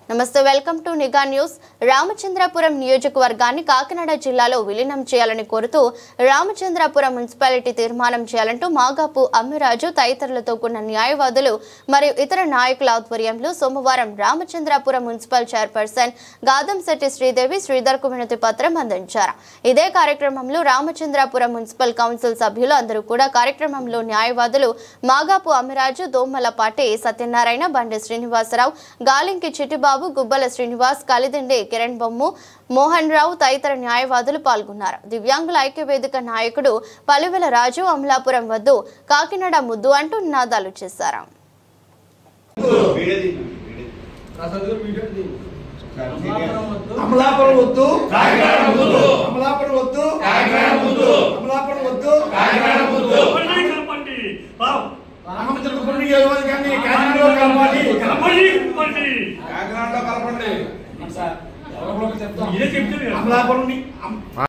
నమస్తే welcome to నిఘా news. Ramachandrapuram నియోజకవర్గాన్ని కాకినాడ జిల్లాలో విలీనం చేయాలని కోరుతూ రామచంద్రాపురం మున్సిపాలిటీ తీర్మానం చేయాలంటూ మాగాపు అమ్మిరాజు తదితరులతో కూడిన న్యాయవాదులు మరియు ఇతర నాయకుల ఆధ్వర్యంలో సోమవారం రామచంద్రాపురం మున్సిపల్ చైర్పర్సన్ గాదంశెట్టి శ్రీదేవి శ్రీధర్కు వినతి పత్రం అందించారు. ఇదే కార్యక్రమంలో రామచంద్రాపురం మున్సిపల్ కౌన్సిల్ సభ్యులు అందరూ కూడా కార్యక్రమంలో న్యాయవాదులు మాగాపు అమ్మిరాజు, దోమలపాటి సత్యనారాయణ, బండి శ్రీనివాసరావు, గాలింకి చిట్టిబాబు, గుబ్బల శ్రీనివాస్, కలిదిండి కిరణ్ బొమ్ము, మోహన్ రావు తదితర న్యాయవాదులు పాల్గొన్నారు. దివ్యాంగుల ఐక్య వేదిక నాయకుడు పలివెల రాజు అమలాపురం వద్దు, కాకినాడ ముద్దు అంటూ నినాదాలు చేశారు. కలపండి